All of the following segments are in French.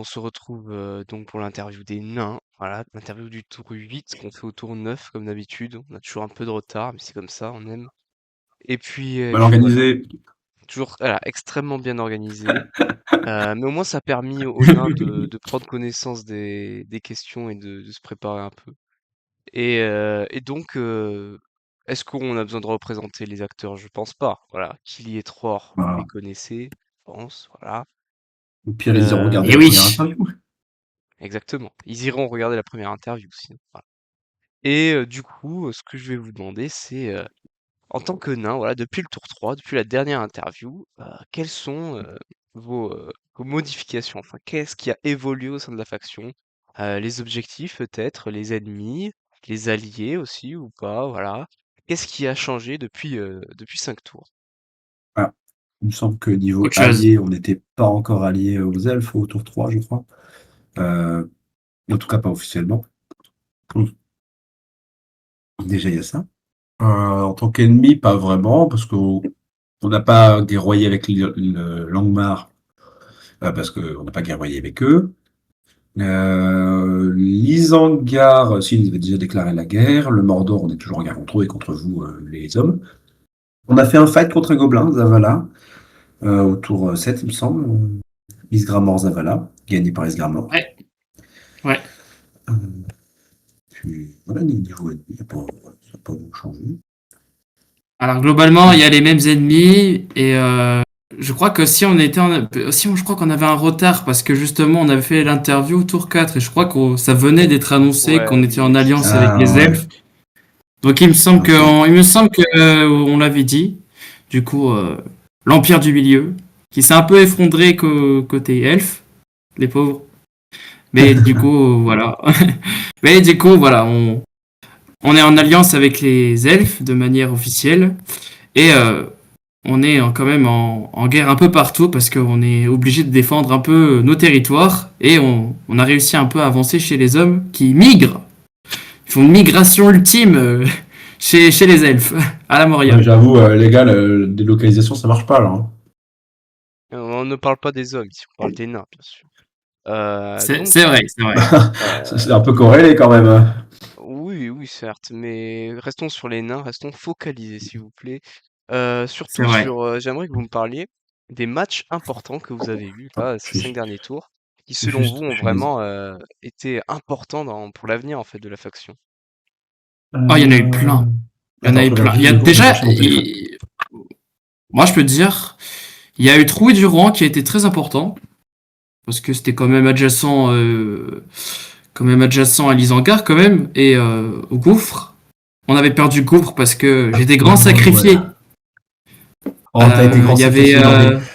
se retrouve donc pour l'interview des nains. Voilà, l'interview du tour 8 qu'on fait au tour 9 comme d'habitude. On a toujours un peu de retard, mais c'est comme ça, on aime. Et Mal puis voilà, organisé. toujours voilà, extrêmement bien organisé. Mais au moins ça a permis aux nains de prendre connaissance des questions et de se préparer un peu. Et donc, est-ce qu'on a besoin de représenter les acteurs? Je pense pas. Voilà, Killy et Tror, vous les Voilà. connaissez, je pense, voilà. Au pire, ils iront Euh, regarder Et la première oui. interview. Exactement. Ils iront regarder la première interview sinon. Voilà. Et du coup, ce que je vais vous demander, c'est en tant que nain, voilà, depuis le tour 3, depuis la dernière interview, quelles sont vos modifications? Enfin, qu'est-ce qui a évolué au sein de la faction? Les objectifs peut-être, les ennemis, les alliés aussi ou pas, voilà. Qu'est-ce qui a changé depuis 5 tours? Voilà. Il me semble que niveau Beaucoup de choses. alliés, on n'était pas encore alliés aux elfes au tour 3, je crois. Euh, En tout cas, pas officiellement. Donc, déjà, il y a ça. En tant qu'ennemi, pas vraiment, parce qu'on n'a pas guerroyé avec Langmar, parce qu'on n'a pas guerroyé avec eux. L'Isengard, si, ils avaient déjà déclaré la guerre. Le Mordor, on est toujours en guerre contre eux et contre vous, les hommes. On a fait un fight contre un gobelin, Zavala, au tour 7, il me semble. Isgramor Zavala, gagné par Isgramor. Ouais, ouais. Euh, Puis voilà, niveau ennemi, ça n'a pas beaucoup changé. Alors globalement, il y a les mêmes ennemis et je crois que si on était je crois qu'on avait un retard parce que justement on avait fait l'interview au tour 4 et je crois que ça venait d'être annoncé Ouais, qu'on était oui, en oui, c'est alliance ça. avec Ah les ouais, elfes. Donc il me semble que ok. on l'avait dit. Du coup, l'Empire du Milieu qui s'est un peu effondré côté elfes, les pauvres. Mais du coup, voilà. Mais du coup, voilà, on est en alliance avec les elfes de manière officielle et on est quand même en guerre un peu partout parce qu'on est obligé de défendre un peu nos territoires et on a réussi un peu à avancer chez les hommes qui migrent. Ils font une migration ultime chez les elfes à la Ouais, Moria. j'avoue, les gars, la délocalisation, ça marche pas là, hein. On ne parle pas des hommes ici, on parle des nains, bien sûr. Donc, C'est vrai, c'est vrai. C'est euh, un peu corrélé quand même, hein. oui, oui, certes, mais restons sur les nains, restons focalisés, s'il vous plaît. C'est Surtout vrai. sur, j'aimerais que vous me parliez des matchs importants que vous avez eus là, ces Je 5 suis derniers tours, qui selon vous juste, ont je suis désolé. vraiment été importants pour l'avenir en fait de la faction. Oh, il y en a eu plein. Il y en a Attends, je eu regarde plein. Il juste y a 2 secondes, je vais déjà, chercher mon téléphone. moi je peux te dire, il y a eu Troué Durand qui a été très important parce que c'était quand même adjacent à l'Isengard quand même et au Gouffre. On avait perdu Gouffre parce que j'ai des grands Ouais. sacrifiés. Oh, t'as été grand Il y avait sacrifié. Non, mais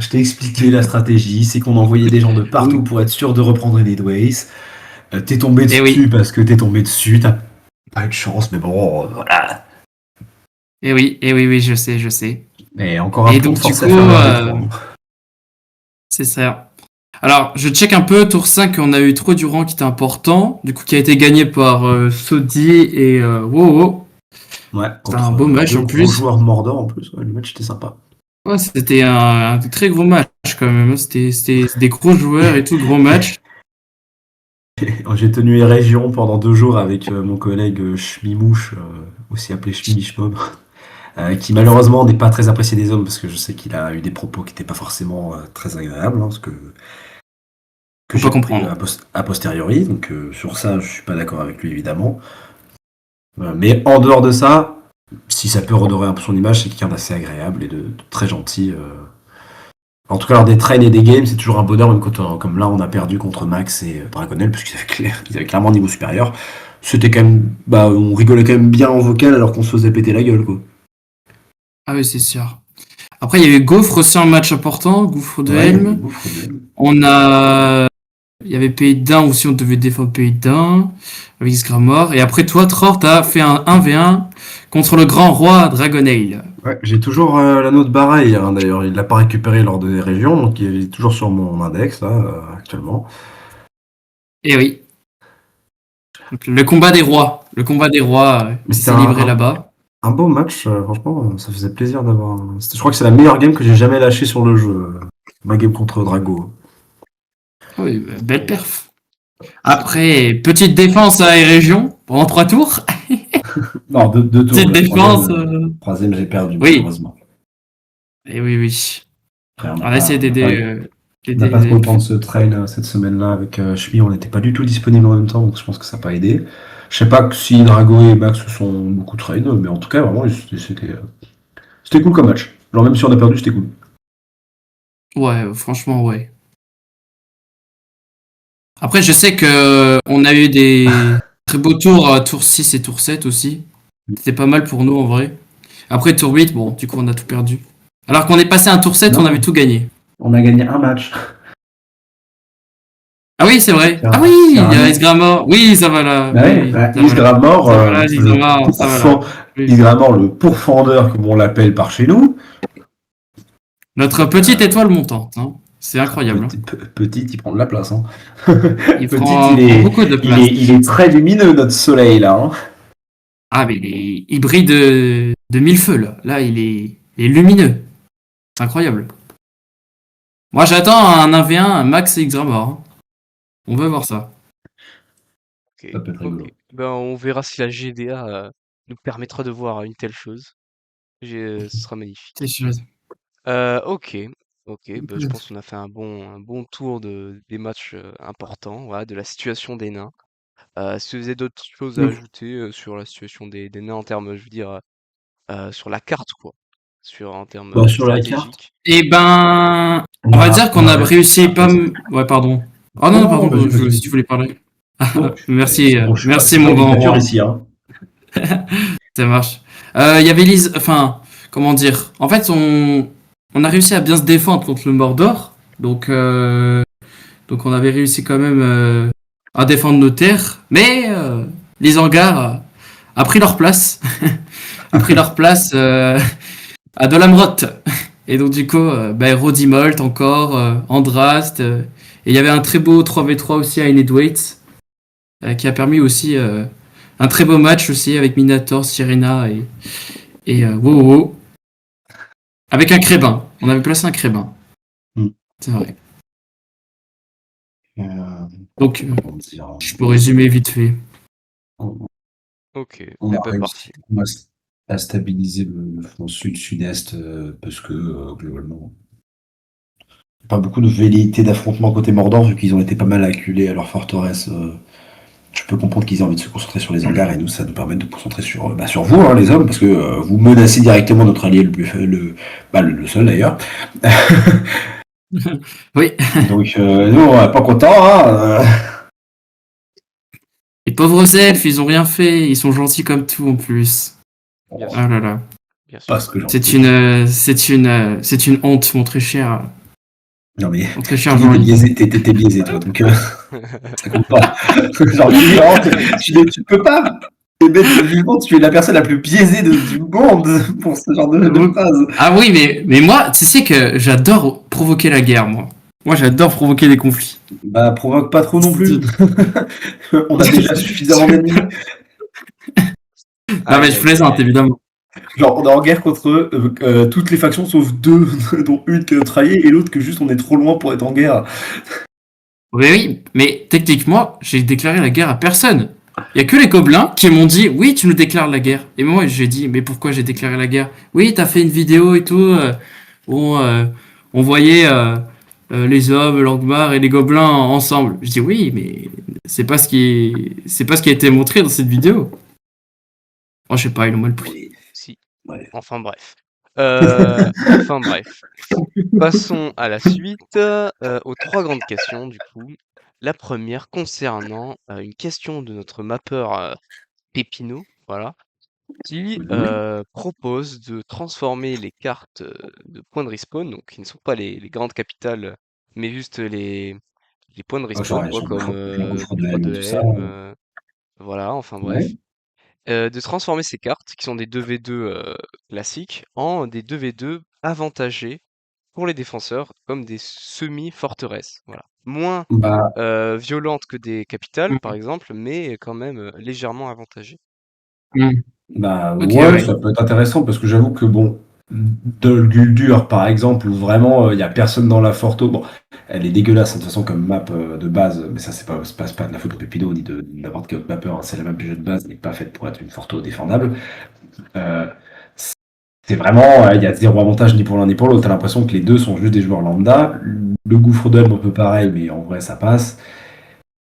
je t'ai expliqué la stratégie. C'est qu'on envoyait des gens de partout oui, pour être sûr de reprendre Needways. T'es tombé et dessus oui, parce que t'es tombé dessus. T'as pas eu de chance, mais bon, voilà. et oui, oui, je sais, je sais. Et encore un Et peu, on donc te du forçait coup, à faire l'heure des trois, hein. c'est ça. Alors, je check un peu, tour 5, on a eu Troué Durand qui était important, du coup qui a été gagné par Sodi et Wowo. Ouais, C'était un contre beau match deux en gros plus. joueurs Mordor en plus. Ouais, le match était sympa. Ouais, c'était un très gros match quand même, hein. C'était des gros joueurs et tout, gros match. J'ai tenu les régions pendant 2 jours avec mon collègue Schmimouche, aussi appelé Schmimichmob, qui malheureusement n'est pas très apprécié des hommes parce que je sais qu'il a eu des propos qui n'étaient pas forcément très agréables, hein, que On j'ai peut appris comprendre. a posteriori. Donc sur ça, je suis pas d'accord avec lui évidemment. Mais en dehors de ça, si ça peut redorer un peu son image, c'est quelqu'un d'assez agréable et de très gentil. En tout cas, lors des trains et des games, c'est toujours un bonheur, même quand comme là, on a perdu contre Max et Dragonel, puisqu'ils ils avaient clairement un niveau supérieur. C'était quand même. Bah, on rigolait quand même bien en vocal alors qu'on se faisait péter la gueule, quoi. Ah oui, c'est sûr. Après, il y a eu Gouffre aussi un match important, Gouffre de Ouais, il y avait Helm. Gouffre de Helm. Il y avait Pays d'Ain aussi, on devait défendre Pays d'Ain avec Scramor. Et après, toi, Tror, t'as fait un 1v1 contre le grand roi Dragonail. Ouais, j'ai toujours l'anneau de Barail, hein, d'ailleurs. Il l'a pas récupéré lors des régions, donc il est toujours sur mon index, là, actuellement. Et oui. Donc, le combat des rois. Le combat des rois Mais qui c'était s'est livré là-bas. un beau match, franchement, ça faisait plaisir d'avoir. Je crois que c'est la meilleure game que j'ai jamais lâchée sur le jeu, ma game contre Drago. Oui, belle perf. Après, petite défense à région pendant 3 tours. Non, deux tours. Petite Le défense. troisième, j'ai perdu, Oui, malheureusement. et oui, oui. Après, On a essayé on n'a pas trop d'aider le temps de se train cette semaine-là avec Shmi. On n'était pas du tout disponible en même temps, donc je pense que ça n'a pas aidé. Je sais pas si Drago et Max se sont beaucoup train, mais en tout cas, vraiment, c'était cool comme match. Genre, même si on a perdu, c'était cool. Ouais, franchement, ouais. Après, je sais que on a eu des très beaux tours, tour 6 et tour 7 aussi. C'était pas mal pour nous en vrai. Après, tour 8, bon, du coup, on a tout perdu. Alors qu'on est passé un tour 7, on avait Non, tout gagné. on a gagné un match. Ah oui, c'est vrai. Ah oui, C'est il y a un. Isgramor. Oui, ça va là. Bah Oui, ouais, oui, bah, ça va là. Isgramor, Ça va là, Isgramor, ça va là. Oui. Isgramor, le pourfendeur, comme on l'appelle par chez nous. Notre petite étoile montante, hein. C'est incroyable, hein. Petit, il prend de la place. Hein. Il Petit, prend beaucoup de place. il est très lumineux, notre soleil, là. Hein. Ah, mais il brille de mille feux, là. Là, il est lumineux. C'est incroyable. Moi, j'attends un 1v1, un Max et Xramor, hein. On veut voir ça. Ok, Ça peut être ok. rigolo. Ben, on verra si la GDA nous permettra de voir une telle chose. Ce sera magnifique. C'est sûr. Ok, ok. Ben, je pense qu'on a fait un bon tour des matchs importants, voilà, de la situation des nains. Si vous avez d'autres choses à ajouter sur la situation des nains en termes, je veux dire, sur la carte, quoi, en termes Bah, sur la carte, stratégiques. Eh ben, on va dire qu'on a réussi pas. Ouais, pardon. Oh non, Non, non, non, pardon, vas-y, vas-y, si tu vas-y. voulais parler. Non, Merci, bon, je merci suis pas mon une grand dictature roi. ici. Hein. Ça marche. Il y avait enfin, comment dire. En fait, on a réussi à bien se défendre contre le Mordor. Donc on avait réussi quand même à défendre nos terres. Mais les hangars a pris leur place. A pris leur place à Dolamrot. Et donc du coup, Rodimolt encore, Andrast. Et il y avait un très beau 3v3 aussi à Inedwaite, qui a permis aussi un très beau match aussi avec Minator, Sirena et WoWo. Avec un crébin. On avait placé un crébin. Hmm. C'est vrai. Euh, Donc, comment dire, je peux résumer vite fait. on, Ok, on eh a ben réussi parfait. à stabiliser le front sud-sud-est parce que globalement, pas beaucoup de velléité d'affrontement côté Mordor vu qu'ils ont été pas mal acculés à leur forteresse. Je peux comprendre qu'ils aient envie de se concentrer sur les hangars et nous, ça nous permet de nous concentrer sur vous, hein, les hommes, parce que vous menacez directement notre allié le seul d'ailleurs. Oui. Donc, nous, on n'est pas contents. Hein, Les pauvres elfes, ils ont rien fait. Ils sont gentils comme tout en plus. Bien Ah sûr, là là. bien sûr. Pas ce que j'en C'est une honte, mon très cher. Non, mais Mon très cher Kenny, Jean-Louis. t'es biaisé, toi, donc ça compte pas. Genre, Kenny, vraiment, tu peux pas émettre de jugement, tu es la personne la plus biaisée du monde pour ce genre de phrase. Ah oui, mais moi, tu sais que j'adore provoquer la guerre, moi. Moi, j'adore provoquer des conflits. Bah, provoque pas trop non plus. On a déjà suffisamment d'ennemis. Non, mais Aïe, je aïe, aïe, plaisante, aïe. évidemment. Genre, on est en guerre contre toutes les factions sauf deux, dont une qui est trahiée et l'autre que juste on est trop loin pour être en guerre. Oui, oui, mais techniquement, j'ai déclaré la guerre à personne. Il y a que les gobelins qui m'ont dit oui, tu nous déclares la guerre. Et moi, j'ai dit mais pourquoi j'ai déclaré la guerre? Oui, t'as fait une vidéo et tout. Où on voyait les hommes, l'Angmar et les gobelins ensemble. Je dis oui, mais c'est pas ce qui a été montré dans cette vidéo. Oh, je sais pas, ils l'ont mal pris. Oui, Si. ouais. Enfin bref. Enfin bref. Passons à la suite, aux trois grandes questions du coup. La première concernant une question de notre mappeur Pépino, voilà, qui propose de transformer les cartes de points de respawn, donc qui ne sont pas les grandes capitales, mais juste les points de Ouais, genre respawn, quoi, comme l'engouffre de Croix Helm de et tout ça. Helm, voilà, enfin Ouais. bref. De transformer ces cartes, qui sont des 2v2 classiques, en des 2v2 avantagés pour les défenseurs, comme des semi-forteresses. Voilà. Moins Bah, violentes que des capitales, par Mm. exemple, mais quand même légèrement avantagées. Mm. bah Ok, ouais, ouais. ça peut être intéressant parce que j'avoue que bon, Dol Guldur, par exemple, où vraiment il n'y a personne dans la Forto. Bon, elle est dégueulasse de toute façon comme map de base, mais ça, c'est pas de la faute de Pépino ni de n'importe quel autre mapper. Hein. C'est la map du jeu de base, n'est pas faite pour être une Forto défendable. Euh, c'est vraiment, il y a zéro avantage ni pour l'un ni pour l'autre. T'as l'impression que les deux sont juste des joueurs lambda. Le gouffre d'Elbe, un peu pareil, mais en vrai, ça passe.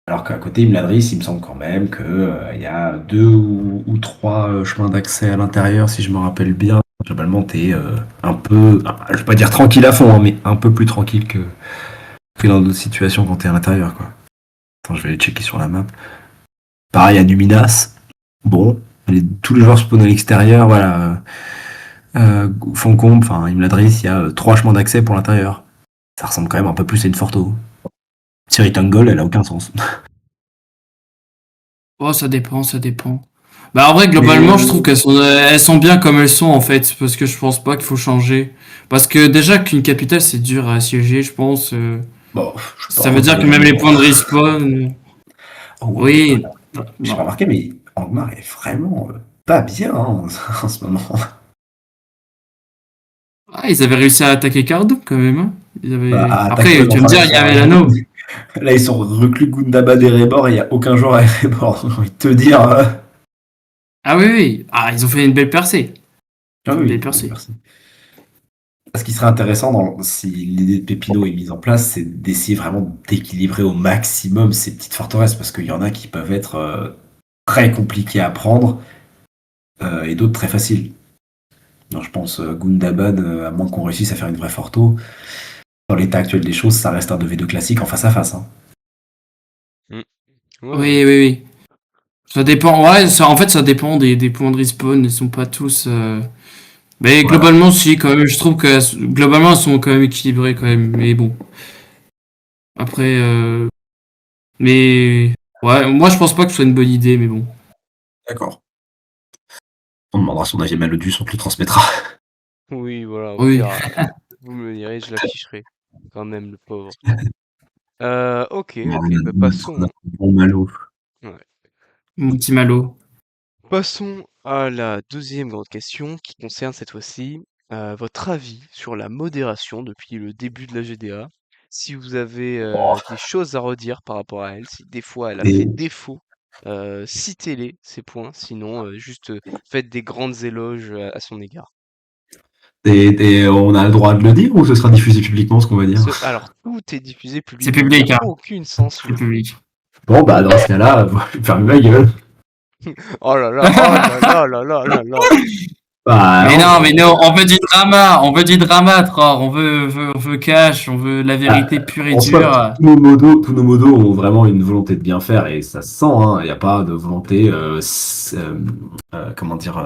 Alors qu'à côté, Imladris, il me semble quand même qu'il y a deux ou trois chemins d'accès à l'intérieur, si je me rappelle bien. Globalement, t'es un peu, je vais pas dire tranquille à fond, hein, mais un peu plus tranquille que dans d'autres situations quand t'es à l'intérieur, quoi. Attends, je vais aller checker sur la map. Pareil à Numinas. Bon, tous les joueurs spawn à l'extérieur, voilà. Foncombe, enfin Imladris, il y a trois chemins d'accès pour l'intérieur. Ça ressemble quand même un peu plus à une Forto. Thierry Tungle, elle a aucun sens. Oh, ça dépend, ça dépend. Bah, en vrai, globalement, je trouve Mais qu'elles sont bien comme elles sont, en fait, parce que je pense pas qu'il faut changer. Parce que déjà qu'une capitale, c'est dur à assiéger, je pense. bon, je sais pas, Ça veut dire que même les points de respawn. oh, Oui. j'ai pas Non. remarqué, mais Angmar est vraiment pas bien hein, en ce moment. Ah, ils avaient réussi à attaquer Cardo, quand même. Hein. Bah, à attaquer, Après, tu vas me enfin, dire, il y avait l'anneau. là, ils sont reclus Gundabad et Rebor et il n'y a aucun joueur à Rebor. J'ai envie de te dire. Ah oui, oui. Ah, ils ont fait une belle percée. Ah Une oui, belle percée. merci. Ce qui serait intéressant si l'idée de Pépino est mise en place, c'est d'essayer vraiment d'équilibrer au maximum ces petites forteresses parce qu'il y en a qui peuvent être très compliquées à prendre et d'autres très faciles. Alors, je pense Gundabad, à moins qu'on réussisse à faire une vraie forto, dans l'état actuel des choses, ça reste un 2v2 classique en face à face. Hein. Mm. Ouais, ouais. Oui, oui, oui. Ça dépend. Ouais, en fait, ça dépend des points de respawn. Ils sont pas tous. Mais Voilà. globalement, si, quand même, je trouve que globalement, elles sont quand même équilibrées, quand même. Mais bon. Après. Mais. Ouais, moi, je pense pas que ce soit une bonne idée, mais bon. D'accord. On demandera son avis à Malodus, on te le transmettra. Oui, voilà, au Oui. pire, vous me le direz, je l'afficherai. Quand même, le pauvre. Ok, ok, bah passons. Bon Malo. Ouais. Mon petit Malo. Passons à la deuxième grande question qui concerne cette fois-ci votre avis sur la modération depuis le début de la GDA. Si vous avez des choses à redire par rapport à elle, si des fois elle a fait Et, défaut, citez-les, ces points, sinon juste faites des grandes éloges à son égard. on a le droit de le dire ou ce sera diffusé publiquement ce qu'on va dire? Alors, tout est diffusé C'est publiquement, il n'y a public, hein. aucune C'est censure. public. Bon bah dans ce cas-là, je vais fermer ma gueule. Oh là là, oh là là là là là là. Bah Mais non, non, mais non, on veut du drama, Tror, on veut cash, on veut la ah, vérité pure et en soi, dure. tous nos modos ont vraiment une volonté de bien faire et ça se sent. Hein. Il n'y a pas de volonté, comment dire,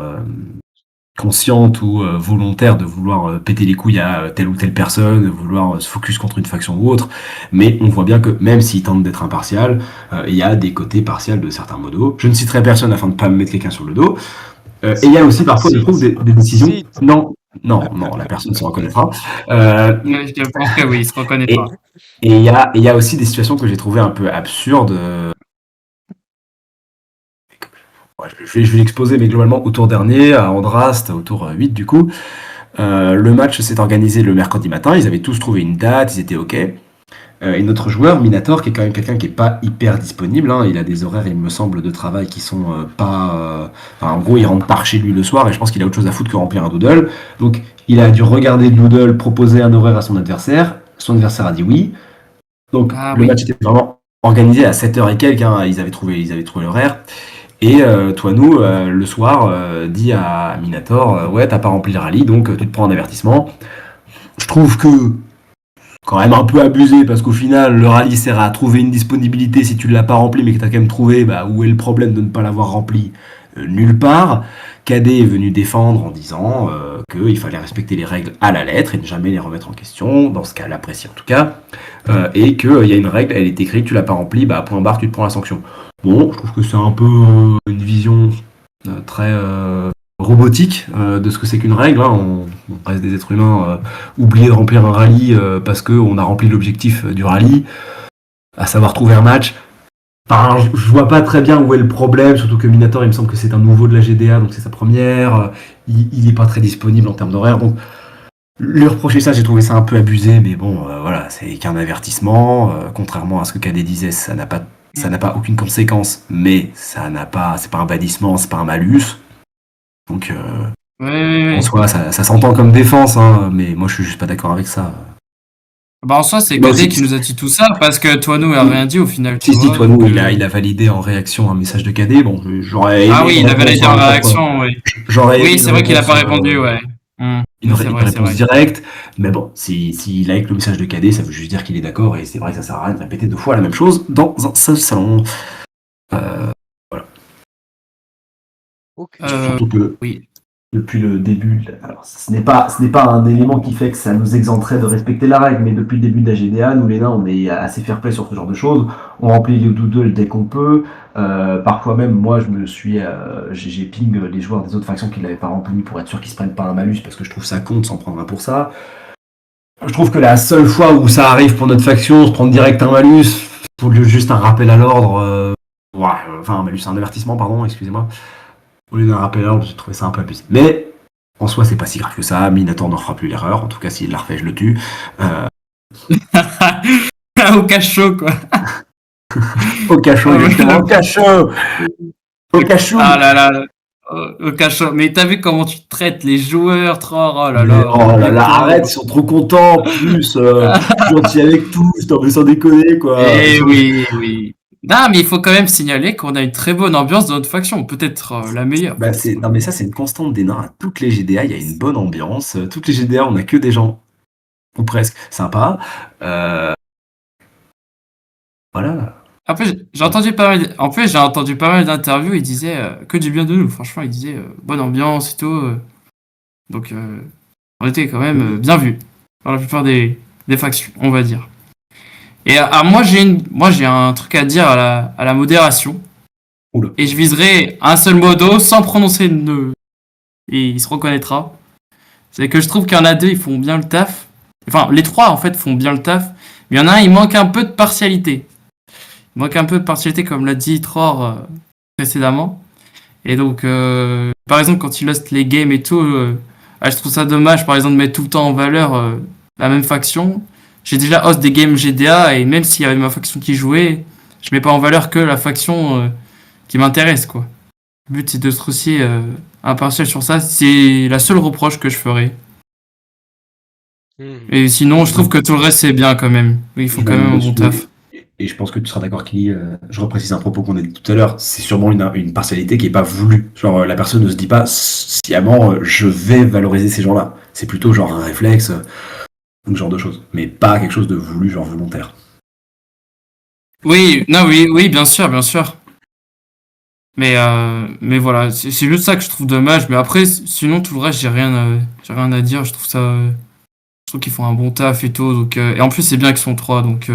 consciente ou volontaire de vouloir péter les couilles à telle ou telle personne, de vouloir se focus contre une faction ou autre. Mais on voit bien que même s'ils tentent d'être impartial, il y a des côtés partials de certains modos. Je ne citerai personne afin de ne pas me mettre quelqu'un sur le dos. Et il y a aussi parfois, je trouve, Cite, des décisions. cite. Non, non, non, la personne se reconnaîtra. Mais je pense que oui, il se Et reconnaîtra. il y a aussi des situations que j'ai trouvées un peu absurdes. Ouais, je vais l'exposer, mais globalement, au tour dernier, à Andrast, au tour 8 du coup, le match s'est organisé le mercredi matin. Ils avaient tous trouvé une date, ils étaient OK. Et notre joueur, Minator, qui est quand même quelqu'un qui est pas hyper disponible, hein, il a des horaires, il me semble, de travail qui sont pas. Enfin, en gros, il rentre par chez lui le soir et je pense qu'il a autre chose à foutre que remplir un doodle. Donc, il a dû regarder le doodle, proposer un horaire à son adversaire. Son adversaire a dit oui. Donc, Ah le oui. match était vraiment organisé à 7h et quelques. Hein, ils avaient trouvé l'horaire. Et toi, nous, le soir, dit à Minator ouais, t'as pas rempli le rallye, donc tu te prends un avertissement. Je trouve que quand même un peu abusé parce qu'au final le rallye sert à trouver une disponibilité si tu ne l'as pas rempli mais que tu as quand même trouvé bah, où est le problème de ne pas l'avoir rempli nulle part. Cadet est venu défendre en disant qu'il fallait respecter les règles à la lettre et ne jamais les remettre en question, dans ce cas l'apprécier en tout cas, et qu'il y a une règle, elle est écrite, tu l'as pas remplie, bah point barre tu te prends la sanction. Bon, je trouve que c'est un peu une vision très robotique de ce que c'est qu'une règle. Hein. On reste des êtres humains oublier de remplir un rallye parce qu'on a rempli l'objectif du rallye, à savoir trouver un match. Enfin, je vois pas très bien où est le problème, surtout que Minator, il me semble que c'est un nouveau de la GDA, donc c'est sa première. Il est pas très disponible en termes d'horaire, donc lui reprocher ça, j'ai trouvé ça un peu abusé, mais bon, voilà, c'est qu'un avertissement. Contrairement à ce que KD disait, ça n'a pas aucune conséquence, mais c'est pas un bannissement, c'est pas un malus. Donc, en Ouais. soi, ça s'entend comme défense, hein, mais moi, je suis juste pas d'accord avec ça. Bah, en soi, c'est Bah, KD qui nous a dit tout ça parce que Toano a rien dit au final, tu si, vois. toi, nous, Donc, il a validé en réaction un message de KD. Bon, j'aurais Ah aimé oui, une il avait réponse été en en réponse. réaction, oui. J'aurais aimé Oui, une c'est vrai qu'il a réponse, pas répondu, ouais. une C'est vrai, c'est réponse vrai. directe. Mais bon, s'il like le message de KD, ça veut juste dire qu'il est d'accord. Et c'est vrai que ça sert à rien de répéter 2 fois la même chose dans un seul salon. Voilà. Ok. Surtout que Oui. depuis le début, alors ce n'est pas un élément qui fait que ça nous exempterait de respecter la règle, mais depuis le début de la GDA, nous les nains, on est assez fair-play sur ce genre de choses. On remplit les doodles dès qu'on peut. Parfois même, moi, j'ai ping les joueurs des autres factions qui l'avaient pas rempli pour être sûr qu'ils se prennent pas un malus, parce que je trouve ça con de s'en prendre un pour ça. Je trouve que la seule fois où ça arrive pour notre faction, se prendre direct un malus, pour juste un rappel à l'ordre, enfin un malus, un avertissement, pardon, excusez-moi. Au lieu d'un rappel à l'ordre, j'ai trouvé ça un peu abusé. Mais en soi, c'est pas si grave que ça. Minator n'en fera plus l'erreur. En tout cas, s'il la refait, je le tue. Au cachot, quoi. Au cachot, Ah, exactement. Au cachot. Au cachot. Ah là là. Au cachot. Mais t'as vu comment tu traites les joueurs, oh là Mais là. oh là Les là, pauvres. arrête, ils sont trop contents. En plus, gentil avec tous. Non, mais sans déconner, quoi. Eh oui, oui. Non, mais il faut quand même signaler qu'on a une très bonne ambiance dans notre faction. Peut-être la meilleure. Bah, non, mais ça, c'est une constante des nains. À toutes les GDA, il y a une bonne ambiance. Toutes les GDA, on a que des gens, ou presque, sympas. Voilà. Après, j'ai entendu pas mal. En fait, j'ai entendu pas mal d'interviews. Ils disaient que du bien de nous. Franchement, ils disaient bonne ambiance et tout. Donc, on était quand même bien vus par la plupart des factions, on va dire. Et moi, j'ai un truc à dire à la modération. Oula. Et je viserai un seul modo sans prononcer de. Et il se reconnaîtra. C'est que je trouve qu'il y en a deux, ils font bien le taf. Enfin, les trois, en fait, font bien le taf. Mais il y en a un, il manque un peu de partialité. Il manque un peu de partialité, comme l'a dit Tror précédemment. Et donc, par exemple, quand il host les games et tout, je trouve ça dommage, par exemple, de mettre tout le temps en valeur la même faction. J'ai déjà host des games GDA, et même s'il y avait ma faction qui jouait, je mets pas en valeur que la faction qui m'intéresse, quoi. Le but, c'est de se aussi impartial sur ça. C'est la seule reproche que je ferais. Et sinon, je trouve que tout le reste, c'est bien quand même. Ils font quand même un bon taf. Et je pense que tu seras d'accord, Kili. Je reprécise un propos qu'on a dit tout à l'heure. C'est sûrement une partialité qui n'est pas voulue. Genre, la personne ne se dit pas sciemment, je vais valoriser ces gens-là. C'est plutôt genre un réflexe, ou ce genre de choses. Mais pas quelque chose de voulu, genre volontaire. Oui, non, oui, oui, bien sûr, bien sûr. Mais voilà, c'est juste ça que je trouve dommage. Mais après, sinon, tout le reste, j'ai rien à dire. Je trouve qu'ils font un bon taf et tout. Donc, et en plus, c'est bien qu'ils sont trois. Donc,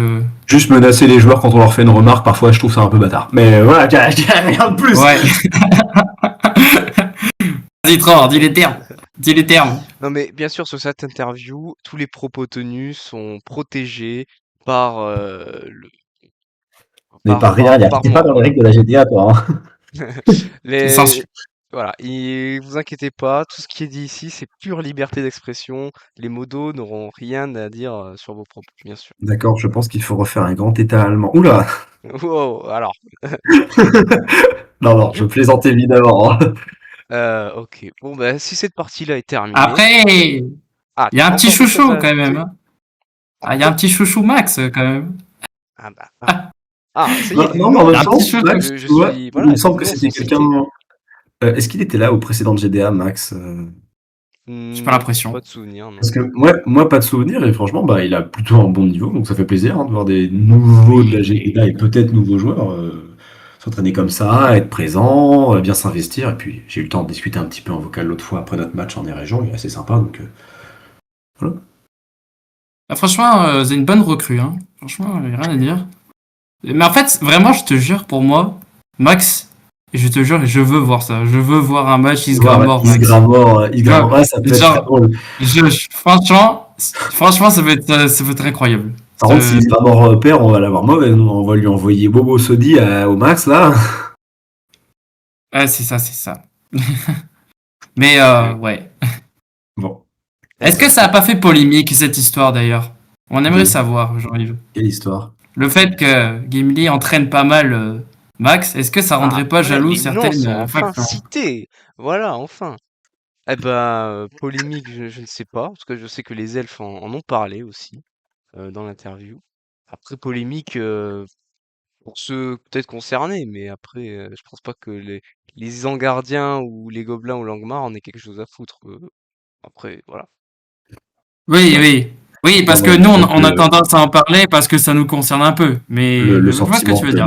Juste menacer les joueurs quand on leur fait une remarque, parfois je trouve ça un peu bâtard. Mais voilà, rien de plus. ouais. Vas-y, Tror, dis les termes. Dis les termes. Non, mais bien sûr, sur cette interview, tous les propos tenus sont protégés par Mais par rien, par t'es pas moi. dans les Voilà. règles de la GDA, toi. Hein. Censure. Voilà. Et vous inquiétez pas, tout ce qui est dit ici, c'est pure liberté d'expression. Les modos n'auront rien à dire sur vos propos, bien sûr. D'accord, je pense qu'il faut refaire un grand état allemand. Oula. Wow, alors, Non, je plaisante évidemment. Hein. ok. Bon, bah, si cette partie-là est terminée. Après, il Ah, y a un petit encore des choses chouchou à quand même. ajouter? Hein. Ah, il y a un petit chouchou Max quand même. Ah, bah. Ah, ça y est, Non, mais en non, même Un temps, petit chouchou. Max, je tu vois, suis. il me Voilà, semble les que noms c'était sont quelqu'un. cités. Est-ce qu'il était là au précédent GDA, Max J'ai pas Non, l'impression. pas de souvenir, non. Parce que moi, pas de souvenir, et franchement, bah, il a plutôt un bon niveau, donc ça fait plaisir hein, de voir des nouveaux de la GDA et peut-être nouveaux joueurs s'entraîner comme ça, être présent, bien s'investir. Et puis, j'ai eu le temps de discuter un petit peu en vocal l'autre fois après notre match en région, il est assez sympa, donc voilà. Ah, franchement, c'est une bonne recrue. Hein. Franchement, y a rien à dire. Mais en fait, vraiment, je te jure, pour moi, Max, et je te jure, je veux voir ça. Je veux voir un match Isgramor, Max. Isgramor, ouais, ça peut être très Genre, drôle. franchement, ça peut être incroyable. Par contre, s'il sera mort père, on va l'avoir mauvais. Nous, on va lui envoyer Bobo Sodi au max, là. Ah, c'est ça. Mais ouais. Bon. Est-ce que ça a pas fait polémique cette histoire d'ailleurs? On aimerait savoir, Jean-Yves. Quelle histoire? Le fait que Gimli entraîne pas mal Max, est-ce que ça rendrait pas Ouais, jaloux les noms sont certaines enfin factions? cités. Voilà, enfin. Eh ben, polémique, je ne sais pas, parce que je sais que les elfes en ont parlé aussi dans l'interview. Après, polémique pour ceux peut-être concernés, mais après, je pense pas que les Angardiens ou les Gobelins ou Langmar en aient quelque chose à foutre. Après, voilà. Oui, Ouais. oui. Oui, Non, parce que moi, je nous, sais on a que tendance à en parler parce que ça nous concerne un peu. Mais le je vois ce que tu veux dire.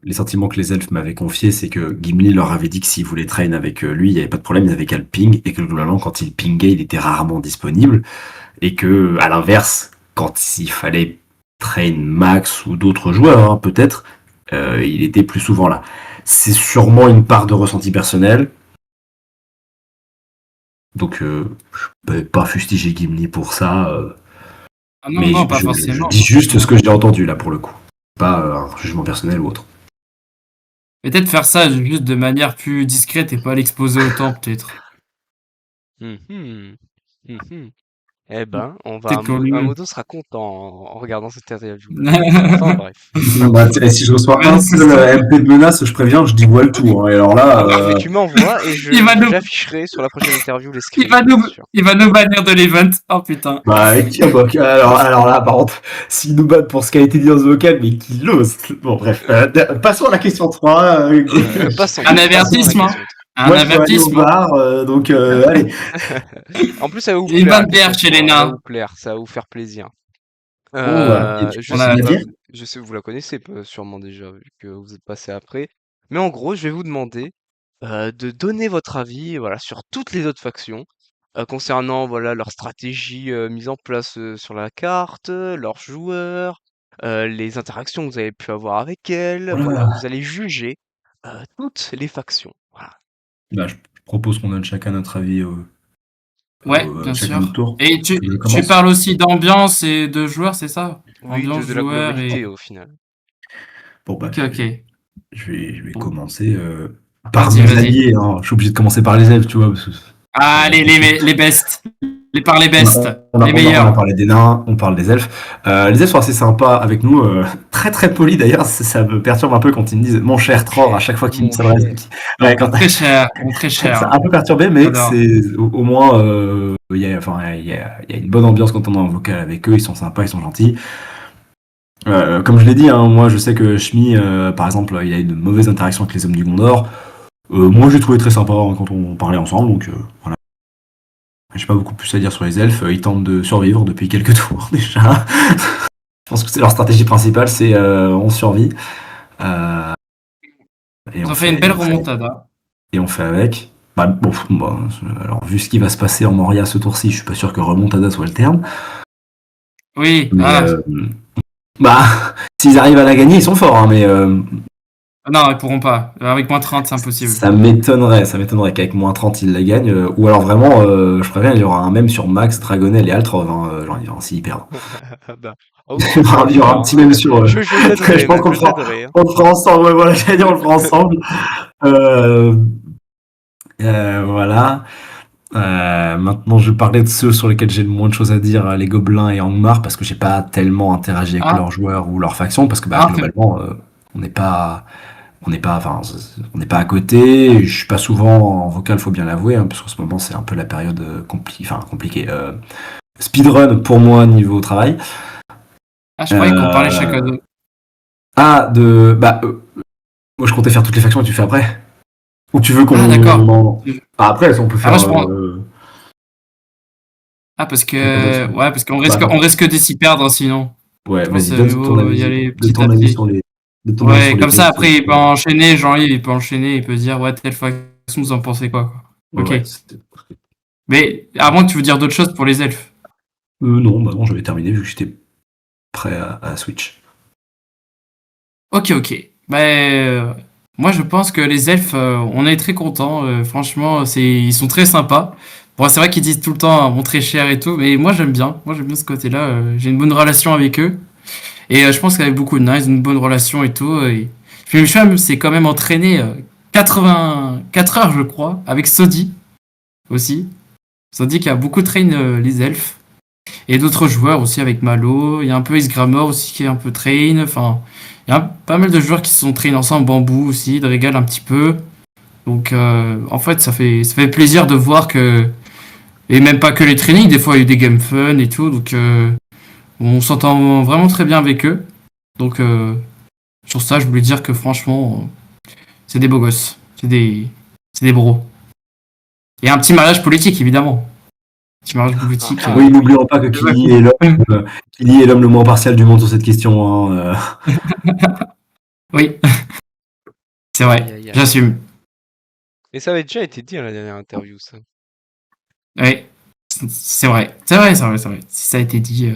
les sentiments que les elfes m'avaient confiés, c'est que Gimli leur avait dit que s'ils voulaient train avec lui, il n'y avait pas de problème, ils n'avaient qu'à le ping, et que globalement, quand il pingait, il était rarement disponible, et que, à l'inverse, quand il fallait train Max ou d'autres joueurs, hein, peut-être, il était plus souvent là. C'est sûrement une part de ressenti personnel, donc je peux pas fustiger Gimli pour ça, Ah non, mais non, pas je forcément, dis pas juste ce forcément. que j'ai entendu là pour le coup, pas un jugement personnel ou autre. Peut-être faire ça juste de manière plus discrète et pas l'exposer autant, peut-être. Mhm. Mhm. Eh ben, Peut-être qu'on lui... Amodo sera content en regardant cette interview. Enfin bref. Bah, si je reçois un Ouais, c'est seul ça. MP de menace, je préviens, je dévoile tout, hein. Et alors là, Ah bah, mais tu m'envoies et Il va nous, j'afficherai sur la prochaine interview les screens, c'est sûr. il va nous bannir de l'event. Oh putain. bah, alors là, par contre, s'il nous battent pour ce qui a été dit dans ce vocal, mais qui l'ose. Bon, bref, passons à la question 3. Passons Un à la avertissement. question. Un Moi, je dois aller au avertissement. bar, donc allez. En plus, ça va vous Une plaire, la bonne question bière chez 3. les Elle va vous nains. plaire, ça va vous faire plaisir. Oh, Voilà. Et tu Je on sais a continues à pas, hâte. dire? je sais que vous la connaissez sûrement déjà, vu que vous êtes passé après. Mais en gros, je vais vous demander de donner votre avis, voilà, sur toutes les autres factions, concernant, voilà, leur stratégie mise en place sur la carte, leurs joueurs, les interactions que vous avez pu avoir avec elles. Voilà, Voilà. vous allez juger toutes les factions. Voilà. Bah, je propose qu'on donne chacun notre avis Ouais, bien chacun notre sûr. tour. Et Je tu commence. parles aussi d'ambiance et de joueurs, c'est ça? Oui, Ambiance, de la joueurs globalité et... au final. Bon, bah, Ok, ok. je vais Bon, commencer par vas-y, mes vas-y. alliés, hein. Je suis obligé de commencer par les elfes, tu vois, parce que Ah, c'est sûr. les bestes. Par les bestes. Les On a meilleurs. parlé des nains, on parle des elfes. Les elfes sont assez sympas avec nous, très très polis d'ailleurs. Ça me perturbe un peu quand ils me disent mon cher Tror à chaque fois qu'ils Mon s'adressent. cher. Ouais, quand... Très ça cher. a un peu perturbé, mais J'adore. c'est au moins il y a une bonne ambiance quand on est en vocal avec eux. Ils sont sympas, ils sont gentils. Comme je l'ai dit, hein, moi je sais que Shmi, par exemple, il a eu de mauvaises interactions avec les hommes du Gondor. Moi j'ai trouvé très sympa hein, quand on parlait ensemble, donc voilà. J'ai pas beaucoup plus à dire sur les elfes. Ils tentent de survivre depuis quelques tours déjà. Je pense que c'est leur stratégie principale, c'est on survit et Ils ont fait une belle remontada. on fait avec. Bah, bon, alors vu ce qui va se passer en Moria ce tour-ci, je suis pas sûr que remontada soit le terme. Oui, Mais ah. bah s'ils arrivent à la gagner, ils sont forts. Hein, mais Non, ils pourront pas. Avec moins 30, c'est impossible. ça m'étonnerait qu'avec moins 30 ils la gagnent. Ou alors vraiment, je préviens, il y aura un même sur Max, Dragonel et Altrov. Hein, genre, s'ils perdent. Ah bah, ah oui, si tu veux Il y aura bien, un petit hein. même sur. Je Je t'aiderai pense même, qu'on je t'aiderai, hein. on le fera ensemble. Ouais, voilà, j'allais dire on le fera ensemble. Euh, voilà. Maintenant, je vais parler de ceux sur lesquels j'ai le moins de choses à dire, les Gobelins et Angmar, parce que j'ai pas tellement interagi avec Ah, leurs joueurs ou leurs factions, parce que bah, ah, globalement, on n'est pas, enfin, on n'est pas à côté. Je suis pas souvent en vocal, faut bien l'avouer, hein, parce qu'en ce moment c'est un peu la période compliquée. Speedrun pour moi niveau travail. je croyais qu'on parlait chacun Euh, d'eux. moi je comptais faire toutes les factions et tu fais après. Ou tu veux Ah, d'accord. Ah, après, on peut Ah, moi, faire. je prends. Ah, parce que. Présentation. Ouais, parce Bah, on risque de s'y perdre sinon. ouais, Je pense vas-y, qu'il donne ton vaut y avis. aller Donne petit ton à avis petit. sur les. Donne ton avis sur Ouais, les comme ça, postes. après, il peut enchaîner. Jean-Yves, il peut enchaîner. Il peut dire, ouais, telle façon, vous en pensez quoi. Ok. Ouais. Mais, à moins que tu veux dire d'autres choses pour les elfes. Non, bah non, j'avais terminé vu que j'étais prêt à switch. Ok, ok. Moi, je pense que les elfes, on est très contents. Franchement, ils sont très sympas. Bon, c'est vrai qu'ils disent tout le temps, bon, très cher et tout, mais moi, j'aime bien. Moi, j'aime bien ce côté-là. J'ai une bonne relation avec eux. Et je pense qu'avec beaucoup de nains, ils ont une bonne relation et tout. Et... Puis Michel s'est quand même entraîné 84 heures, je crois, avec Sodi aussi. Sodi qui a beaucoup traîné les elfes. Et d'autres joueurs aussi avec Malo. Il y a un peu Isgramor aussi qui est un peu train. Enfin, il y a pas mal de joueurs qui se sont train ensemble. Bambou aussi, de régale un petit peu. Donc en fait, ça fait plaisir de voir que... Et même pas que les trainings, des fois il y a eu des games fun et tout. Donc on s'entend vraiment très bien avec eux. Donc sur ça, je voulais dire que franchement, c'est des beaux gosses. C'est des bros. Et un petit mariage politique, évidemment. Un petit mariage politique. Oui, n'oublions pas que Killy est l'homme le moins partial du monde sur cette question. Hein. Oui, c'est Aïe, vrai. aïe, aïe. J'assume. Mais ça avait déjà été dit à la dernière interview, ça. Oui, c'est vrai. C'est vrai, c'est vrai, c'est vrai. Si ça a été dit.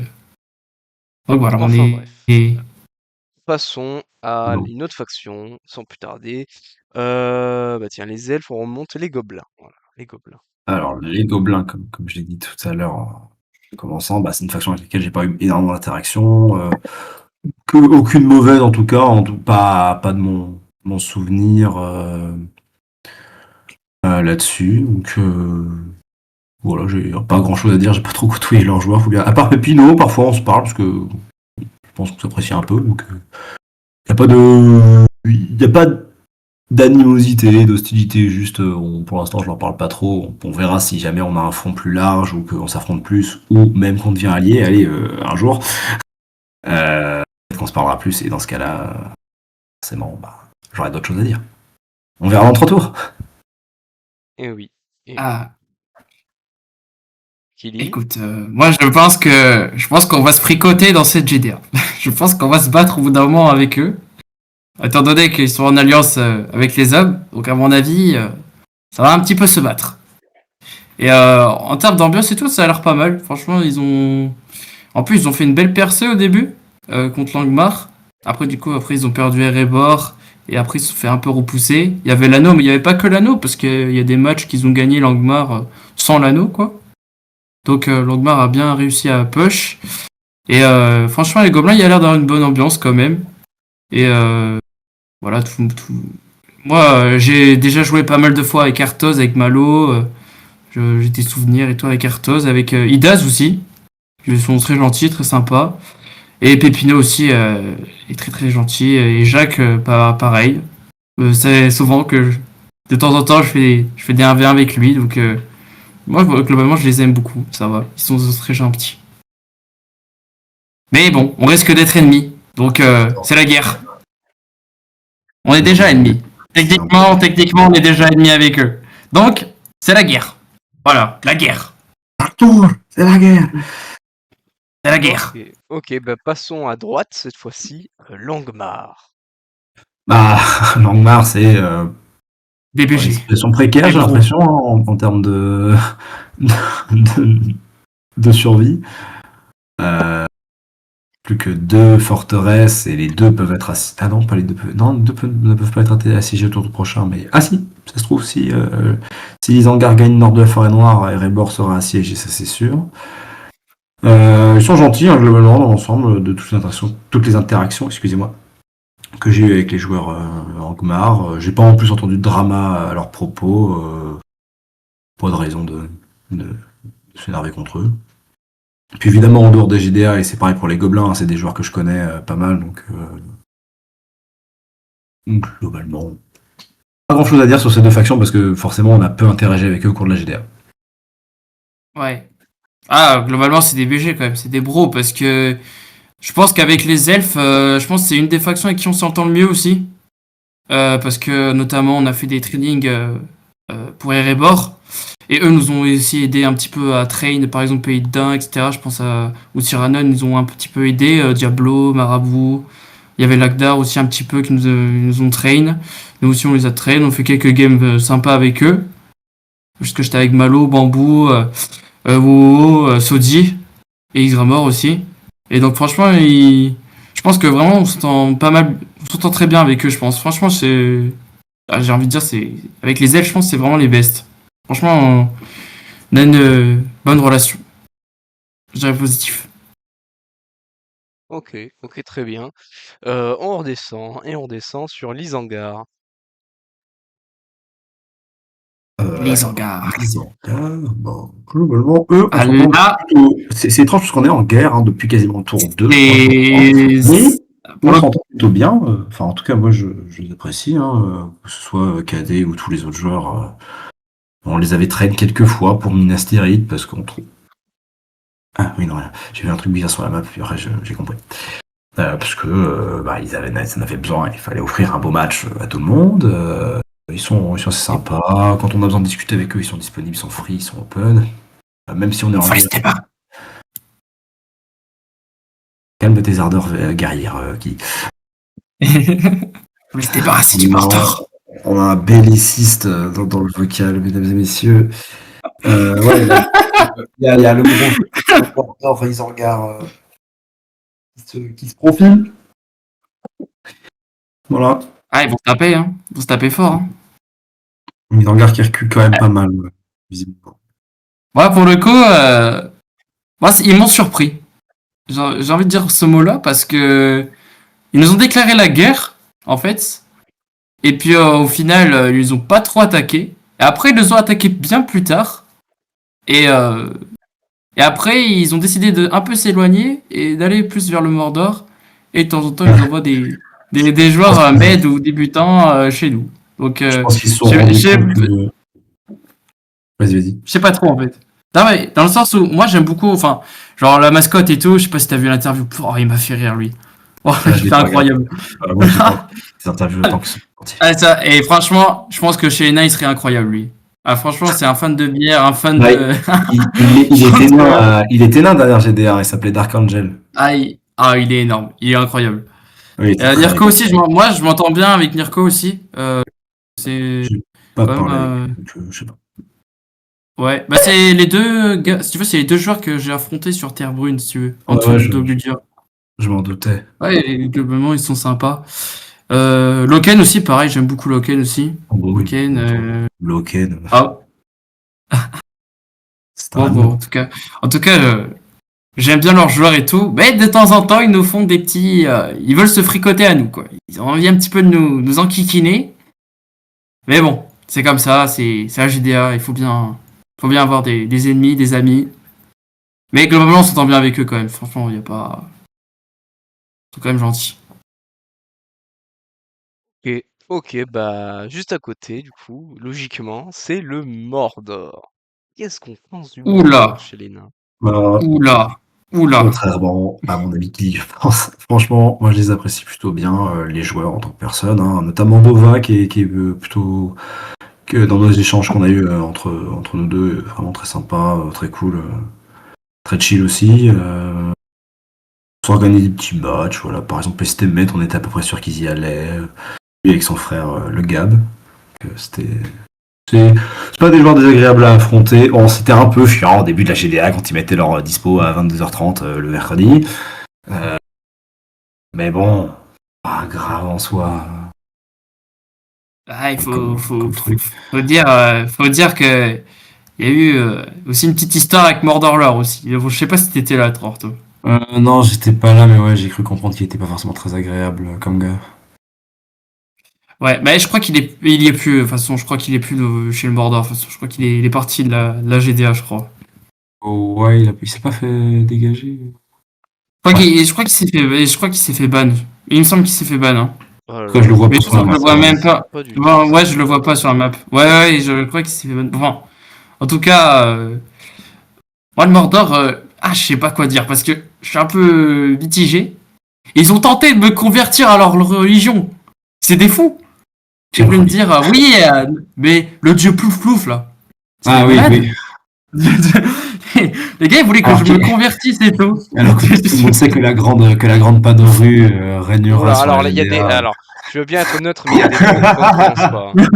Donc voilà, on Enfin, est. bref. Passons à Non. une autre faction, sans plus tarder. Bah tiens, les elfes, on remonte les gobelins. Voilà, les gobelins. Alors, les gobelins, comme je l'ai dit tout à l'heure en commençant, c'est une faction avec laquelle j'ai pas eu énormément d'interactions. Aucune mauvaise en tout cas, pas de mon souvenir là-dessus. Donc voilà, j'ai pas grand-chose à dire, j'ai pas trop côtoyé leurs joueurs. À part Pépino, parfois on se parle parce que je pense qu'on s'apprécie un peu. Donc y a pas d'animosité, d'hostilité, juste pour l'instant je leur parle pas trop. On verra si jamais on a un front plus large ou qu'on s'affronte plus ou même qu'on devient allié, allez, un jour. Peut-être qu'on se parlera plus et dans ce cas-là, forcément, j'aurai d'autres choses à dire. On verra dans 3 tours. Et oui. Et Ah, Killy. écoute, moi je pense qu'on va se fricoter dans cette GDA. Je pense qu'on va se battre au bout d'un moment avec eux. Étant donné qu'ils sont en alliance avec les hommes, donc à mon avis, ça va un petit peu se battre. Et en termes d'ambiance et tout, ça a l'air pas mal. Franchement, en plus, ils ont fait une belle percée au début contre Langmar. Après, après, ils ont perdu Erebor. Et après, ils se sont fait un peu repousser. Il y avait l'anneau, mais il n'y avait pas que l'anneau, parce qu'il y a des matchs qu'ils ont gagné Langmar sans l'anneau, quoi. Donc, Langmar a bien réussi à push. Et franchement, les Gobelins, il y a l'air d'avoir une bonne ambiance quand même. Et voilà, moi, j'ai déjà joué pas mal de fois avec Arthos, avec Malo. J'ai des souvenirs et tout avec Arthos, avec Idaz aussi. Ils sont très gentils, très sympas. Et Pépino aussi est très très gentil. Et Jacques, pareil. C'est souvent que de temps en temps je fais des 1v1 avec lui. Donc moi globalement je les aime beaucoup. Ça va. Ils sont très gentils. Mais bon, on risque d'être ennemis. Donc c'est la guerre. On est déjà ennemis. Techniquement on est déjà ennemis avec eux. Donc c'est la guerre. Voilà, la guerre. Tour, c'est la guerre. C'est la guerre. Ok, bah passons à droite cette fois-ci. Langmar. Langmar, c'est une DBG. situation précaire, j'ai l'impression, en termes de survie. Plus que 2 forteresses et les 2 peuvent être assiégées. Ah non, pas les 2 peuvent. Non, 2 ne peuvent pas être assiégés au tour prochain, mais. Ah si, ça se trouve, si Isengard gagne nord de la forêt noire, Erebor sera assiégé, ça c'est sûr. Ils sont gentils, hein, globalement, dans l'ensemble de toutes les interactions, excusez-moi, que j'ai eu avec les joueurs Angmar. J'ai pas en plus entendu de drama à leurs propos. Pas de raison de s'énerver contre eux. Puis évidemment, en dehors des GDA, et c'est pareil pour les Gobelins, hein, c'est des joueurs que je connais pas mal, donc globalement, pas grand chose à dire sur ces 2 factions parce que forcément on a peu interagi avec eux au cours de la GDA. Ouais. Ah, globalement, c'est des BG quand même, c'est des bros, parce que je pense qu'avec les elfes, je pense que c'est une des factions avec qui on s'entend le mieux aussi. Parce que notamment, on a fait des trainings pour Erebor, et eux nous ont aussi aidé un petit peu à train, par exemple, Pays de Dain, etc. Je pense à ou Tyrannon, ils nous ont un petit peu aidé, Diablo, Marabout. Il y avait Lagdar aussi un petit peu qui nous ont train. Nous aussi, on les a train, on fait quelques games sympas avec eux. Puisque j'étais avec Malo, Bambou, WoW, Sodi et Xgramor aussi. Et donc franchement, je pense que vraiment on s'entend pas mal, on s'entend très bien avec eux, je pense. Franchement, j'ai envie de dire, c'est avec les elfes, je pense que c'est vraiment les best. Franchement, on a une bonne relation. Je dirais positif. Ok, ok, très bien. On redescend sur l'Isengard. Les hangars. Les Anglais, bon, globalement, eux, on Ah s'entend là, plutôt. C'est étrange parce qu'on est en guerre hein, depuis quasiment le tour 2, je crois. les... Mais Pour on le... s'entend plutôt bien. Enfin, en tout cas, moi, je les apprécie, hein, que ce soit KD ou tous les autres joueurs. On les avait traînés quelques fois pour Minas Tirith parce qu'on trouve. Ah oui, non, rien. J'ai vu un truc bizarre sur la map, puis après, j'ai compris. Parce que bah, ça en avait besoin, il fallait offrir un beau match à tout le monde. Ils sont assez sympas. Quand on a besoin de discuter avec eux, ils sont disponibles, ils sont free, ils sont open. Même si on est en guerre. Restez pas. Calme tes ardeurs guerrières, qui. Restez pas, c'est du On a, Mordor. on a un belliciste dans le vocal, mesdames et messieurs. Ouais, il y a le gros Mordor Isengard qui se profile. Voilà. Ah, ils vont se taper, hein. Ils vont se taper fort, hein. Isengard qui recule quand même pas mal, visiblement. Ouais, pour le coup, moi, ils m'ont surpris. J'ai envie de dire ce mot-là parce que ils nous ont déclaré la guerre, en fait. Et puis au final, ils ont pas trop attaqué. Et après, ils nous ont attaqué bien plus tard. Et, euh, et après, ils ont décidé de un peu s'éloigner et d'aller plus vers le Mordor. Et de temps en temps, ils nous envoient des Je pense joueurs qu'ils mid ou débutants chez nous. Donc, je pense qu'ils se sont je, rendus je, compte que. Vas-y, vas-y. je sais pas trop en fait. Non, mais dans le sens où moi j'aime beaucoup, enfin, genre la mascotte et tout, je sais pas si t'as vu l'interview, oh, il m'a fait rire lui. Oh, Je l'ai c'était pas regardé. incroyable. Moi, j'ai pas des interviews autant qu'ils sont sortis. Ah, ça, et franchement, je pense que Shayna il serait incroyable lui. Ah, franchement, c'est un fan de bière, un fan Ouais, de. il Je était pense nain, que. il était nain derrière GDR, il s'appelait Dark Angel. Il est énorme, il est incroyable. Oui, il était très Nirko aussi, rigolo. moi je m'entends bien avec Nirko aussi. C'est J'ai pas quand même. parlé avec lui, donc je sais pas. Ouais, bah c'est les deux gars, si tu veux, c'est les deux joueurs que j'ai affrontés sur Terre Brune, si tu veux, en Ouais, dessous ouais, de Dogudia. je m'en doutais. Ouais, et globalement, ils sont sympas. Loken aussi, pareil, j'aime beaucoup Loken aussi. Oh, bah oui, Loken, Loken, ah, c'est un bon, amour. en tout cas, j'aime bien leurs joueurs et tout, mais de temps en temps, ils nous font des petits, ils veulent se fricoter à nous, quoi. Ils ont envie un petit peu de nous enquiquiner, mais bon, c'est comme ça, c'est la GDA, faut bien avoir des ennemis, des amis. Mais globalement, on s'entend bien avec eux quand même. Franchement, il y a pas, ils sont quand même gentils. Ok, ok, bah juste à côté, du coup, logiquement, c'est le Mordor. Qu'est-ce qu'on pense du Oula, Mordor chez les nains? Bah, oula, oula. contrairement à mon ami Guy, je pense. Franchement, moi je les apprécie plutôt bien, les joueurs en tant que personne, hein, notamment Bova qui est plutôt que dans nos échanges qu'on a eu entre nous deux, vraiment très sympa, très cool, très chill aussi. On s'organise des petits matchs, voilà. Par exemple, les Stemmet, on était à peu près sûr qu'ils y allaient. Lui avec son frère, le Gab. C'était. C'est pas des joueurs désagréables à affronter. Bon, c'était un peu chiant au début de la GDA quand ils mettaient leur dispo à 22h30 le mercredi. Euh, mais bon, pas grave en soi. Ah, Comme truc. faut dire que il y a eu aussi une petite histoire avec Mordor Lore aussi. Je sais pas si t'étais là, Trorto. Non, j'étais pas là, mais ouais, j'ai cru comprendre qu'il était pas forcément très agréable comme gars. Ouais, mais je crois il y est plus. De toute façon, je crois qu'il est plus chez le Mordor. De toute façon, je crois il est parti de la GDA, je crois. Oh, ouais, il s'est pas fait dégager. Ouais. Je crois qu'il s'est fait, je crois qu'il s'est fait ban. Il me semble qu'il s'est fait ban, hein. Oh là Après, je là, le vois Mais pas je sur la le map. vois même pas. pas du tout Bon, ça. ouais, je le vois pas sur la map. Ouais, je crois qu'il s'est fait ban. Bon, en tout cas, moi le Mordor, je sais pas quoi dire parce que je suis un peu mitigé. Ils ont tenté de me convertir à leur religion. C'est des fous. J'ai Quelle voulu me religion. dire, oui, mais le dieu plouf plouf là. C'est Ah des oui, malades. oui. Les gars, ils voulaient que Alors, je me convertisse et tout. alors que tout le monde sait que la grande Padorue régnera Oula, sur la alors là, il y a des. GDA. Alors, je veux bien être neutre, mais il y a des pour et des contre dans ce pas, hein.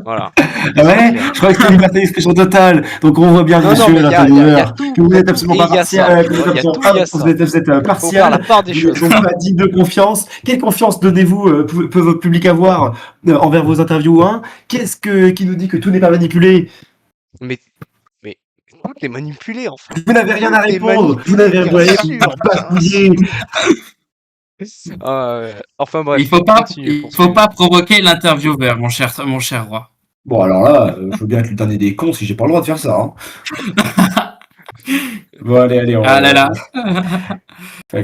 Voilà, Ah c'est ouais, clair. je crois que c'était liberté d'expression totale. Donc on voit bien, Non, non, monsieur mais l'intervieweur, que vous il y a n'êtes tout absolument et pas il y a ça, partial, tu que vous êtes vois, il y a absolument tout, il y a ça. vous êtes Faut faire la partial, part des vous choses. n'êtes donc pas digne de confiance. Quelle confiance donnez-vous, peut votre public avoir envers vos interviews, hein? Qui nous dit que tout n'est pas manipulé? Mais, mais, tout est manipulé, enfin. Vous n'avez rien à Tout est répondre, vous manipulé, n'avez bien rien sûr, à bien sûr. bafouiller. Enfin Il bref, faut pas, continue, il faut poursuivez. pas provoquer l'intervieweur, mon cher roi. Bon, alors là, je veux bien être le dernier des cons si j'ai pas le droit de faire ça. Hein. Bon, allez, Ah là là.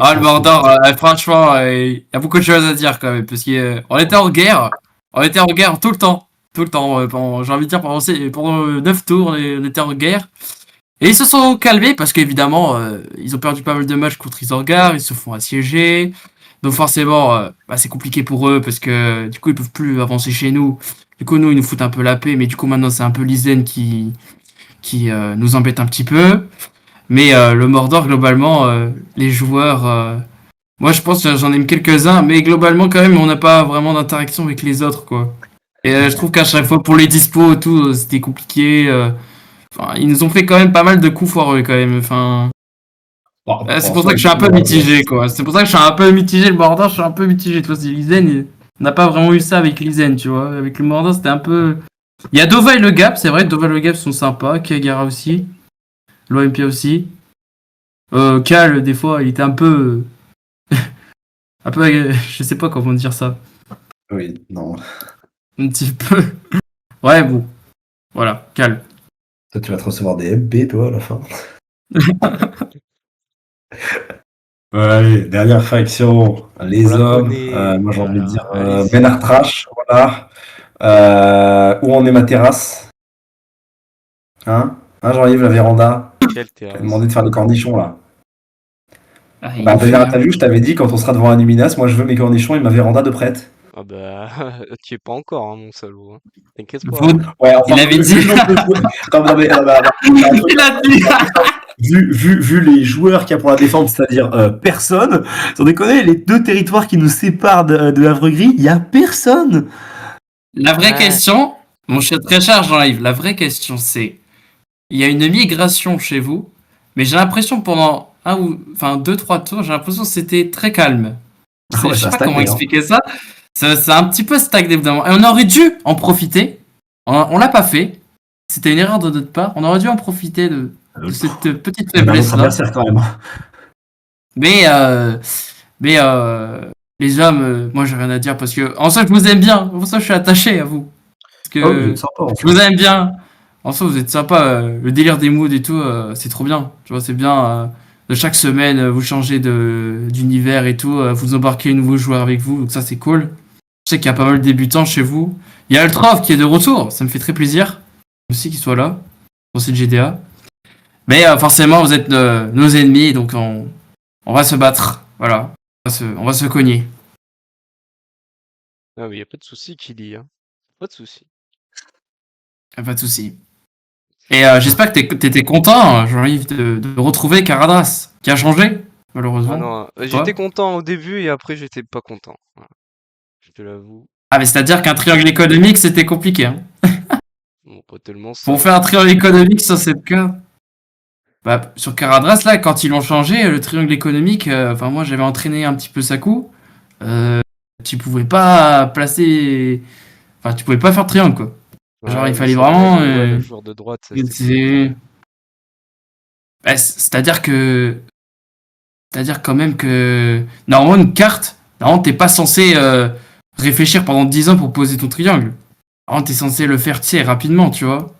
Ah, le Mordor, franchement, il y a beaucoup de choses à dire quand même, parce qu'on était en guerre. On était en guerre tout le temps. Tout le temps. J'ai envie de dire, pendant 9 tours, on était en guerre. Et ils se sont calmés parce qu'évidemment, ils ont perdu pas mal de matchs contre Isengard, ils se font assiéger. Donc forcément, c'est compliqué pour eux parce que du coup, ils peuvent plus avancer chez nous. Du coup, nous, ils nous foutent un peu la paix, mais du coup, maintenant, c'est un peu Lysen qui nous embête un petit peu. Mais le Mordor, globalement, les joueurs, moi, je pense que j'en aime quelques-uns, mais globalement, quand même, on n'a pas vraiment d'interaction avec les autres, quoi. Et je trouve qu'à chaque fois, pour les dispos et tout, c'était compliqué. Enfin, ils nous ont fait quand même pas mal de coups foireux, quand même. Enfin, c'est pour ça que je suis un peu mitigé, quoi. C'est pour ça que je suis un peu mitigé, le Mordor, je suis un peu mitigé. Tu vois, c'est Lysen, on n'a pas vraiment eu ça avec Lysen, tu vois. Avec le Mordor, c'était un peu... Il y a Dova et le Gap, c'est vrai, Dova et le Gap sont sympas, Kiagara aussi, l'OMP aussi. Cal, des fois, il était un peu... un peu... je sais pas comment dire ça. Oui, non. Un petit peu... Ouais, bon. Voilà, Cal. Toi, tu vas te recevoir des MP, toi, à la fin. Allez, dernière faction, les On la hommes. connaît. Moi, j'ai envie de dire Allez-y. Benar Trash, voilà. Où en est ma terrasse? Hein? Jean-Yves, la véranda? Quelle T'as terrasse. demandé de faire des cornichons, là. Ah, il Bah, nous fait, dernière hein. interview, je t'avais dit, quand on sera devant un Luminas, moi, je veux mes cornichons et ma véranda de prête. Ah bah, tu y es pas encore, hein, mon salaud. Hein. T'inquiète pas. Vaud- Ouais, enfin, Il avait dit... vu le nombre de joueurs... Non, mais, il a dit... vu les joueurs qu'il y a pour la défense, c'est-à-dire personne, sans déconner, les deux territoires qui nous séparent de Havre-Gris, il y a personne. La vraie Ouais. question, mon cher très cher Jean-Yves, la vraie question c'est, il y a une migration chez vous, mais j'ai l'impression pendant enfin 2-3 tours, j'ai l'impression que c'était très calme. Ah ouais, Je ça sais a pas comment stagné, hein. expliquer ça. Ça a un petit peu stagné évidemment. Et on aurait dû en profiter. On l'a pas fait. C'était une erreur de notre part. On aurait dû en profiter de cette petite On a faiblesse notre là. adversaire quand même. Mais, euh, mais les hommes, moi j'ai rien à dire parce que en soi je vous aime bien. Pour ça je suis attaché à vous. Parce Ah oui, vous êtes que sympa en je soi. vous aime bien. En soi vous êtes sympa. Le délire des moods et tout, c'est trop bien. Tu vois, c'est bien. De chaque semaine, vous changez d'univers et tout. Vous embarquez un nouveau joueur avec vous. Donc ça c'est cool. Je sais qu'il y a pas mal de débutants chez vous. Il y a Ultrov qui est de retour. Ça me fait très plaisir aussi qu'il soit là pour cette GDA. Mais forcément vous êtes nos ennemis donc on va se battre, voilà. On va se cogner. Ah oui, y a pas de souci, Kili. Hein. Pas de souci. Pas de souci. Et j'espère que t'étais content, Jean-Yves, de retrouver Caradras, qui a changé, Ah malheureusement. non, Pour j'étais toi. content au début et après j'étais pas content. Voilà, je te l'avoue. Ah, mais c'est-à-dire qu'un triangle économique, c'était compliqué. Hein. Bon, pas tellement ça. Pour faire un triangle économique sur cette carte. Bah, sur Caradras, là, quand ils l'ont changé, le triangle économique, enfin, moi, j'avais entraîné un petit peu Saku. Euh, tu pouvais pas placer. Enfin, tu pouvais pas faire de triangle, quoi. Genre, Ouais, il oui, fallait c'est vrai. vraiment. Le joueur de droite, ça, c'était compliqué. C'est. Bah, c'est-à-dire que. C'est-à-dire quand même que. Normalement, une carte, normalement, t'es pas censé réfléchir pendant 10 ans pour poser ton triangle. Normalement, t'es censé le faire, tu sais, rapidement, tu vois.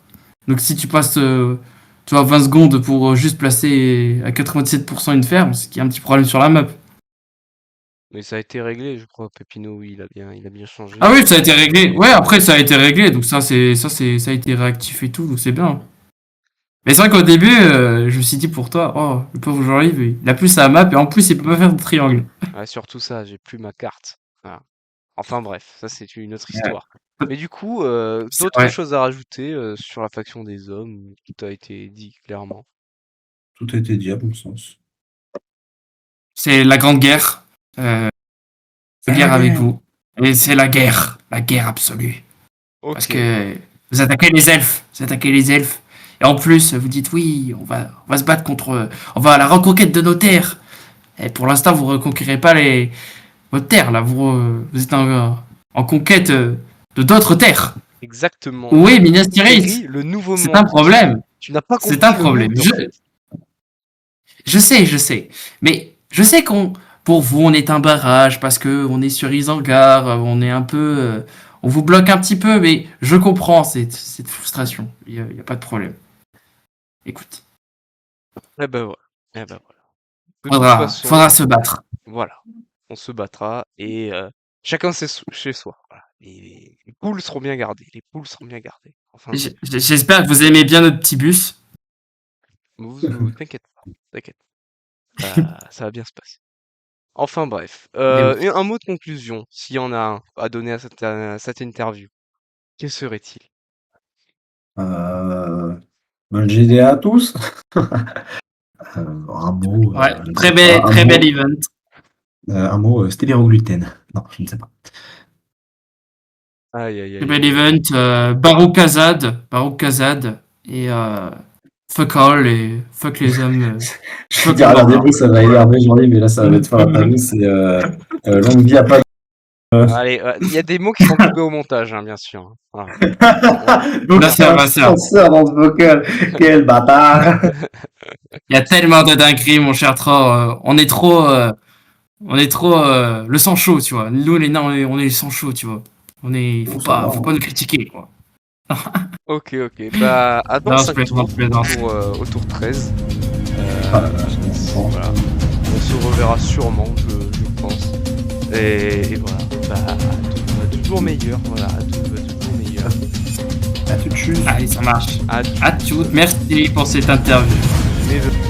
Donc, si tu passes, tu vois, 20 secondes pour juste placer à 97% une ferme, c'est qu'il y a un petit problème sur la map. Mais ça a été réglé, je crois. Pepino, oui, il a bien Ah changé. oui, ça a été réglé. Ouais, après, ça a été réglé. Donc, ça a été réactif et tout. Donc, c'est bien. Mais c'est vrai qu'au début, je me suis dit pour toi, oh, le pauvre Jean-Yves, il a plus sa map et en plus, il peut pas faire de triangle. Ouais, surtout ça, j'ai plus ma carte. Voilà. Enfin bref, ça c'est une autre histoire. Mais du coup, C'est d'autres vrai. choses à rajouter sur la faction des hommes, ou tout a été dit clairement. Tout a été dit à mon sens. C'est la grande guerre. Euh, C'est guerre la avec guerre. vous. Et c'est la guerre absolue. Parce Ok, que vous attaquez les elfes. Vous attaquez les elfes. Et en plus, vous dites oui, on va se battre contre. On va à la reconquête de nos terres. Et pour l'instant, vous ne reconquérez pas votre terre, là. Vous êtes en conquête de d'autres terres. exactement. Oui, Tu Minas conquéris Tirith. le nouveau C'est un monde. problème. Tu n'as pas C'est un compris le problème. mood en fait. Je sais. Mais je sais qu'on pour vous, on est un barrage parce que on est sur Isengard, on est un peu, on vous bloque un petit peu, mais je comprends cette frustration. Il y a pas de problème. Écoute, Eh ben voilà. Eh ben voilà. De toute façon, faudra se battre. voilà. On se battra et chacun chez soi. Voilà. Et les poules seront bien gardées. Les poules seront bien gardées. Enfin bref. J'espère que vous aimez bien notre petit bus. T'inquiète pas. T'inquiète. Ça va bien se passer. Enfin bref. Mais oui. Un mot de conclusion, s'il y en a un à donner à cette interview. Quel serait-il? Bonne GDA à tous. Un mot. Ouais, je ne sais pas, très bel event. un mot stélérogluten. Non, je ne sais pas. Aïe aïe Très aïe bel aïe aïe. event. Barouk Kazad et fuck all et fuck les hommes. Je vais Fuck dire le l'un des barbare. mots, ça va énerver Jean-Yves, mais là, ça va mettre fin à ta vie. C'est longue vie à pas. Allez, il y a des mots qui sont coupés au montage, hein, bien sûr. Hein. Voilà. Donc, Bien c'est sûr, un bien sûr. censeur dans ce vocal. Quel bâtard. Il y a tellement de dingueries, mon cher Thor. On est trop, le sang chaud, tu vois. Nous, les nains, on est le sang chaud, tu vois. Bon, ça va, Faut hein. pas nous critiquer, quoi. Ok, ok. Bah, à dans Non, je 5 plaisante, tours, je plaisante. au tour 13. Ah là là, bon. Voilà. On se reverra sûrement, je pense. Et voilà. Bah, tout va toujours meilleur. Voilà, tout va toujours meilleur. À tout de suite. Allez, ça marche. À À toutes. Merci pour cette interview. mes vœux.